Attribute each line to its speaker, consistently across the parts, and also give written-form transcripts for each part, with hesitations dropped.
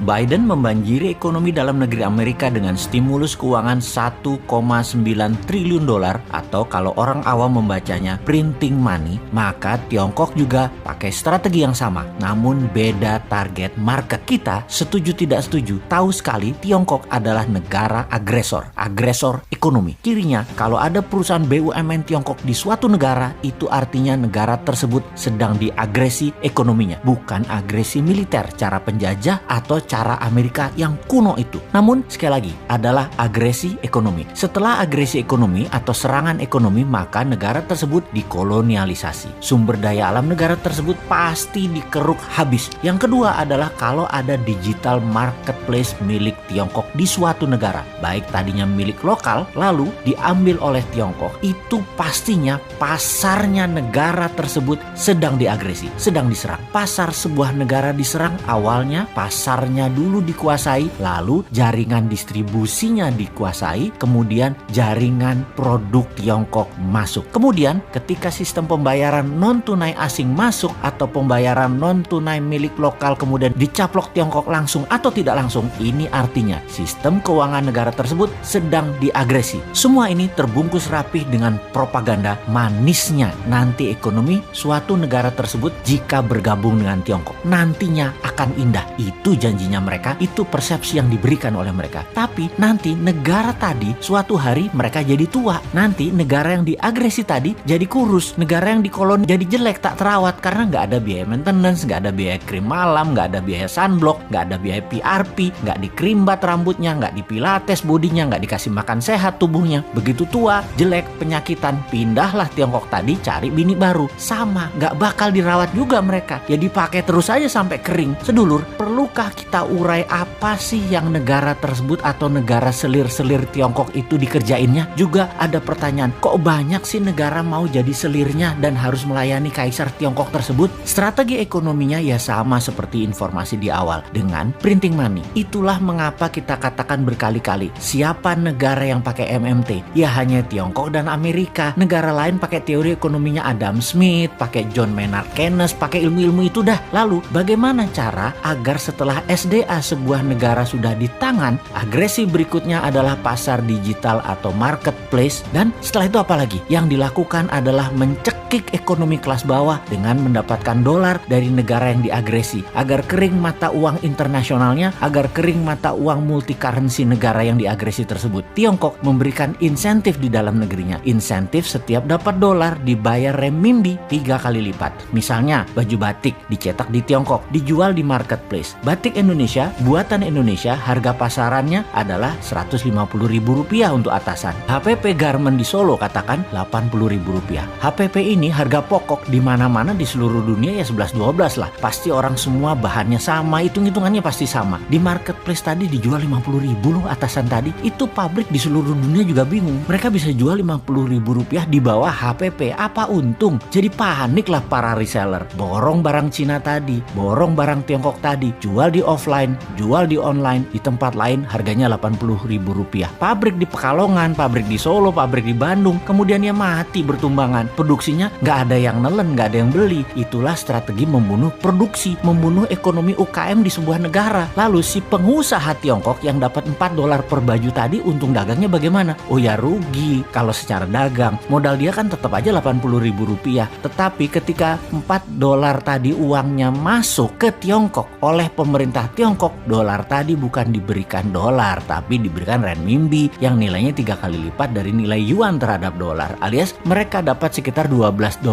Speaker 1: Biden membanjiri ekonomi dalam negeri Amerika dengan stimulus keuangan 1,9 triliun dolar atau kalau orang awam membacanya printing money, maka Tiongkok juga pakai strategi yang sama, namun beda target market. Kita setuju tidak setuju, tahu sekali Tiongkok adalah negara agresor ekonomi. Cirinya, kalau ada perusahaan BUMN Tiongkok di suatu negara, itu artinya negara tersebut sedang diagresi ekonominya, bukan agresi militer, cara penjajah atau cara Amerika yang kuno itu. Namun, sekali lagi, adalah agresi ekonomi. Setelah agresi ekonomi atau serangan ekonomi, maka negara tersebut dikolonialisasi. Sumber daya alam negara tersebut pasti dikeruk habis. Yang kedua adalah kalau ada digital marketplace milik Tiongkok di suatu negara, baik tadinya milik lokal lalu diambil oleh Tiongkok, itu pastinya pasarnya negara tersebut sedang diagresi, sedang diserang. Pasar sebuah negara diserang, awalnya pasarnya dulu dikuasai, lalu jaringan distribusinya dikuasai, kemudian jaringan produk Tiongkok masuk. Kemudian ketika sistem pembayaran non tunai asing masuk atau pembayaran non tunai milik lokal kemudian dicaplok Tiongkok langsung atau tidak langsung, ini artinya sistem keuangan negara tersebut sedang diagresi. Semua ini terbungkus rapih dengan propaganda manisnya nanti ekonomi suatu negara tersebut jika bergabung dengan Tiongkok nantinya akan indah. Itu janjinya mereka, itu persepsi yang diberikan oleh mereka. Tapi nanti negara tadi suatu hari mereka jadi tua. Nanti negara yang diagresi tadi jadi kurus. Negara yang dikoloni jadi jelek, tak terawat karena nggak ada biaya maintenance, nggak ada biaya krim malam, nggak ada biaya sunblock, nggak ada biaya PRP, nggak dikrimbat rambutnya, nggak dipilates bodinya, nggak dikasih makan sehat tubuhnya. Begitu tua, jelek, penyakitan, pindahlah Tiongkok tadi cari bini baru. Sama, nggak bakal dirawat juga mereka. Ya dipakai terus aja sampai kering. Sedulur, perlukah kita urai apa sih yang negara tersebut atau negara selir-selir Tiongkok itu dikerjainnya? Juga ada pertanyaan, kok banyak sih negara mau jadi selirnya dan harus melayani kaisar Tiongkok tersebut? Strategi ekonominya ya sama seperti informasi di awal, dengan printing money. Itulah mengapa kita katakan berkali-kali, siapa negara yang pakai MMT? Ya hanya Tiongkok dan Amerika. Negara lain pakai teori ekonominya Adam Smith, pakai John Maynard Keynes, pakai ilmu-ilmu itu dah. Lalu bagaimana cara agar setelah SDA sebuah negara sudah di tangan, agresi berikutnya adalah pasar digital atau marketplace, dan setelah itu apa lagi? Yang dilakukan adalah mencekik ekonomi kelas bawah dengan mendapatkan dolar dari negara yang diagresi agar kering mata uang internasionalnya, agar kering mata uang multi currency negara yang diagresi tersebut. Tiongkok memberikan insentif di dalam negerinya. Insentif setiap dapat dolar dibayar renminbi 3 kali lipat. Misalnya baju batik dicetak di Tiongkok, dijual di marketplace. Batik Indonesia, buatan Indonesia, harga pasarannya adalah Rp150.000 untuk atasan. HPP Garment di Solo katakan Rp80.000. HPP ini harga pokok di mana-mana di seluruh dunia ya 11-12 lah. Pasti orang semua bahannya sama, hitung-hitungannya pasti sama. Di marketplace tadi dijual Rp50.000 loh atasan tadi. Itu pabrik di seluruh dunia juga bingung. Mereka bisa jual Rp50.000 di bawah HPP. Apa untung? Jadi panik lah para reseller. Borong barang Cina tadi, borong barang Tiongkok tadi, jual di offline, jual di online, di tempat lain harganya Rp80.000. Pabrik di Pekalongan, pabrik di Solo, pabrik di Bandung, kemudian ya mati bertumbangan. Produksinya nggak ada yang nelen, nggak ada yang beli. Itulah strategi membunuh produksi, membunuh ekonomi UKM di sebuah negara. Lalu si pengusaha Tiongkok yang dapat $4 per baju tadi, untung dagangnya bagaimana? Oh ya rugi kalau secara dagang. Modal dia kan tetap aja Rp80.000. Tetapi ketika $4 tadi uangnya masuk ke Tiongkok oleh pemerintah Tiongkok, dolar tadi bukan diberikan dolar, tapi diberikan renminbi yang nilainya 3 kali lipat dari nilai yuan terhadap dolar, alias mereka dapat sekitar $12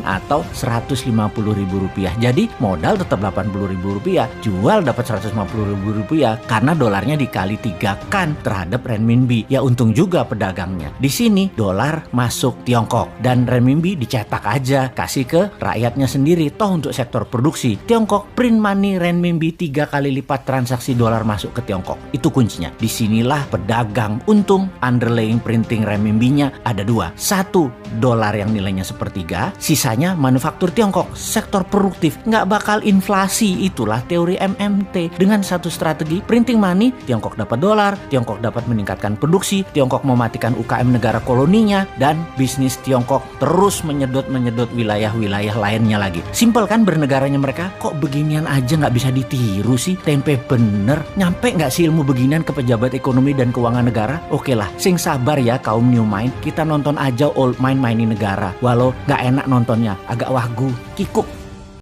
Speaker 1: atau Rp150.000. Jadi modal tetap Rp80.000, jual dapat Rp150.000 karena dolarnya dikali 3 kan terhadap renminbi. Ya untung juga pedagangnya. Di sini dolar masuk Tiongkok dan renminbi dicetak aja, kasih ke rakyatnya sendiri. Toh untuk sektor produksi, Tiongkok print money renminbi 3 kali lipat transaksi dolar masuk ke Tiongkok. Itu kuncinya. Disinilah pedagang untung. Underlying printing renminbinya ada 2. 1, dolar yang nilainya sepertiga, sisanya manufaktur Tiongkok, sektor produktif, nggak bakal inflasi. Itulah teori melalui MMT. Dengan satu strategi printing money, Tiongkok dapat dolar, Tiongkok dapat meningkatkan produksi, Tiongkok mematikan UKM negara koloninya, dan bisnis Tiongkok terus menyedot wilayah-wilayah lainnya lagi. Simpel kan bernegaranya mereka? Kok beginian aja nggak bisa ditiru sih? Tempe bener. Nyampe nggak sih ilmu beginian ke pejabat ekonomi dan keuangan negara? Oke lah, sing sabar ya kaum new mind. Kita nonton aja old mind mainin negara. Walau nggak enak nontonnya, agak wagu, kikuk.